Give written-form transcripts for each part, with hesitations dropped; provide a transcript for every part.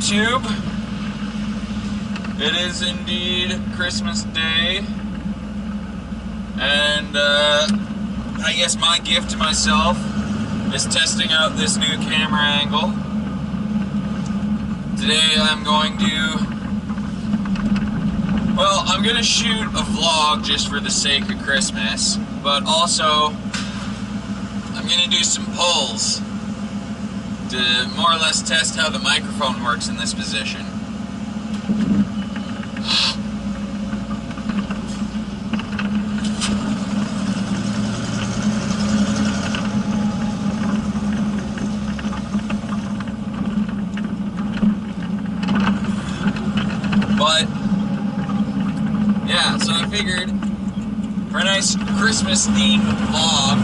YouTube. It is indeed Christmas Day, and I guess my gift to myself is testing out this new camera angle. Today I'm going to shoot a vlog just for the sake of Christmas, but also I'm going to do some pulls to more or less test how the microphone works in this position. But yeah, so I figured for a nice Christmas themed vlog,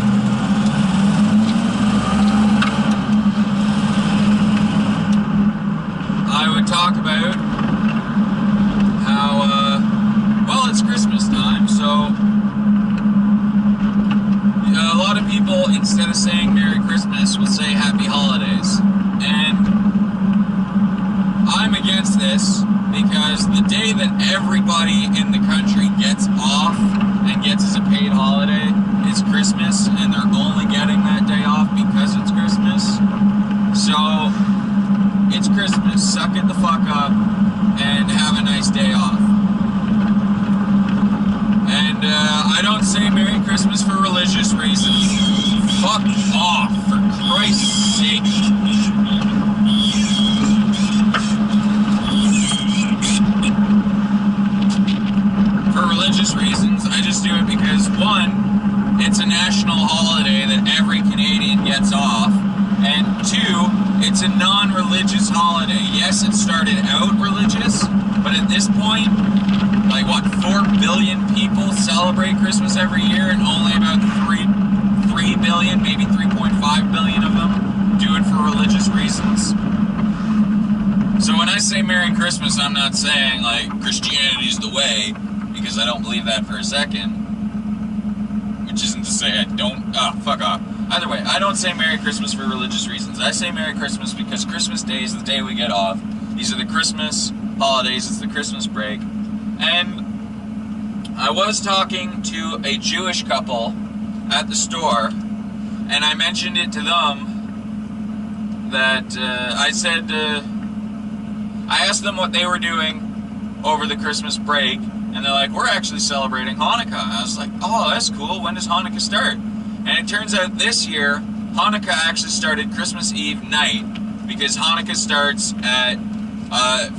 I would talk about how, well, it's Christmas time, so a lot of people, instead of saying Merry Christmas, will say Happy Holidays. And I'm against this because the day that everybody in the country gets off and gets as a paid holiday is Christmas, and they're only getting that day off because it's Christmas. So it's Christmas, suck it the fuck up, and have a nice day off. And I don't say Merry Christmas for religious reasons. Fuck off, for Christ's sake. For religious reasons, I just do it because, one, it's a national holiday that every Canadian gets off, and two, it's a non-religious holiday. Yes, it started out religious, but at this point, like what, 4 billion people celebrate Christmas every year, and only about 3 billion, maybe 3.5 billion of them do it for religious reasons. So when I say Merry Christmas, I'm not saying like Christianity's the way, because I don't believe that for a second. Which isn't to say I don't, fuck off. Either way, I don't say Merry Christmas for religious reasons. I say Merry Christmas because Christmas Day is the day we get off. These are the Christmas holidays, it's the Christmas break. And I was talking to a Jewish couple at the store, and I mentioned it to them that I asked them what they were doing over the Christmas break, and they're like, we're actually celebrating Hanukkah. I was like, oh, that's cool. When does Hanukkah start? And it turns out this year, Hanukkah actually started Christmas Eve night, because Hanukkah starts at,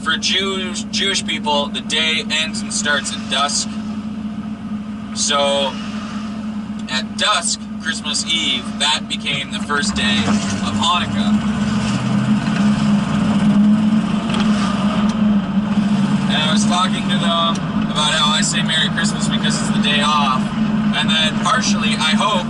for Jewish people, the day ends and starts at dusk. So, at dusk, Christmas Eve, that became the first day of Hanukkah. And I was talking to them about how I say Merry Christmas because it's the day off, and that partially, I hope,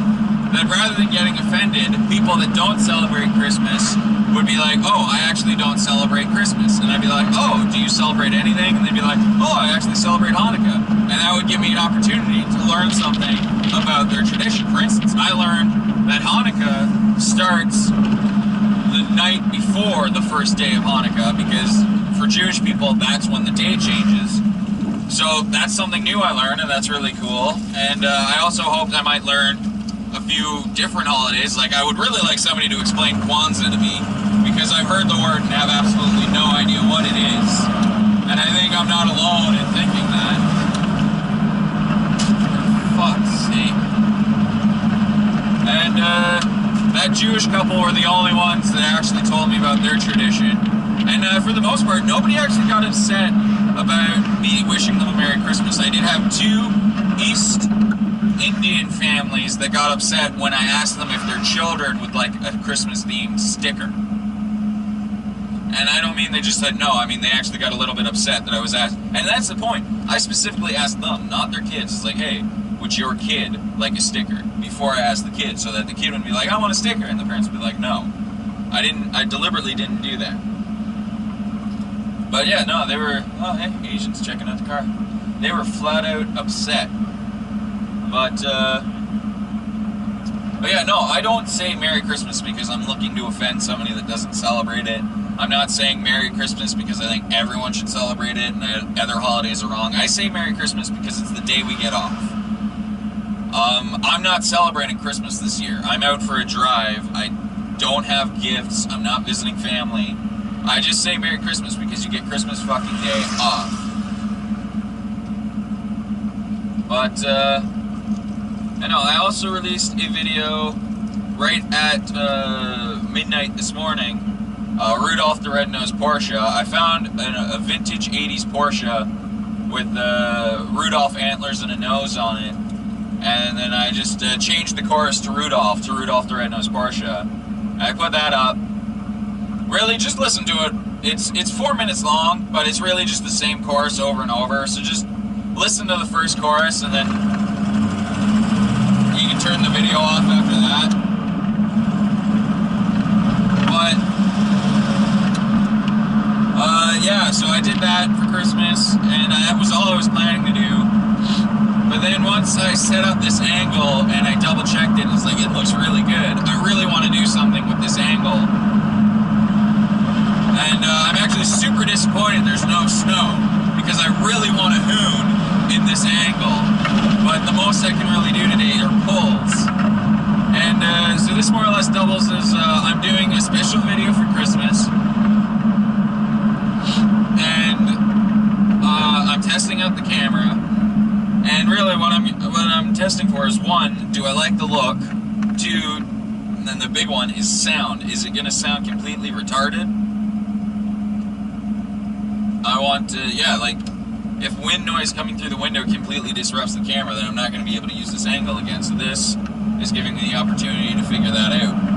that rather than getting offended, people that don't celebrate Christmas would be like, oh, I actually don't celebrate Christmas. And I'd be like, oh, do you celebrate anything? And they'd be like, oh, I actually celebrate Hanukkah. And that would give me an opportunity to learn something about their tradition. For instance, I learned that Hanukkah starts the night before the first day of Hanukkah, because for Jewish people, that's when the day changes. So that's something new I learned, and that's really cool. And I also hope I might learn a few different holidays. Like, I would really like somebody to explain Kwanzaa to me, because I've heard the word and have absolutely no idea what it is. And I think I'm not alone in thinking that. For fuck's sake. And that Jewish couple were the only ones that actually told me about their tradition. And for the most part, nobody actually got upset about me wishing them a Merry Christmas. I did have 2 East Indian families that got upset when I asked them if their children would like a Christmas-themed sticker. And I don't mean they just said no, I mean they actually got a little bit upset that I was asked. And that's the point. I specifically asked them, not their kids. It's like, hey, would your kid like a sticker? Before I asked the kid, so that the kid would be like, I want a sticker. And the parents would be like, no. I deliberately didn't do that. But yeah, no, they were, oh, hey, Asians checking out the car. They were flat out upset. But yeah, no, I don't say Merry Christmas because I'm looking to offend somebody that doesn't celebrate it. I'm not saying Merry Christmas because I think everyone should celebrate it and that other holidays are wrong. I say Merry Christmas because it's the day we get off. I'm not celebrating Christmas this year. I'm out for a drive. I don't have gifts. I'm not visiting family. I just say Merry Christmas because you get Christmas fucking day off. But, I know, I also released a video right at midnight this morning. Rudolph the Red-Nosed Porsche. I found a vintage 80s Porsche with Rudolph antlers and a nose on it. And then I just changed the chorus to Rudolph the Red-Nosed Porsche. And I put that up. Really, just listen to it. It's 4 minutes long, but it's really just the same chorus over and over. So just listen to the first chorus, and then you can turn the video off after that. But yeah, so I did that for Christmas, and that was all I was planning to do. But then once I set up this angle and I double checked it, it's like, it looks really good. I really want to do something with this angle. And I'm actually super disappointed there's no snow, because I really want to hoon in this angle. But the most I can really do today are pulls. And so this more or less doubles as I'm doing a special video for Christmas. And I'm testing out the camera. And really what I'm testing for is, one, do I like the look? Two, and then the big one is sound. Is it going to sound completely retarded? I want to, yeah, like, if wind noise coming through the window completely disrupts the camera, then I'm not going to be able to use this angle again. So this is giving me the opportunity to figure that out.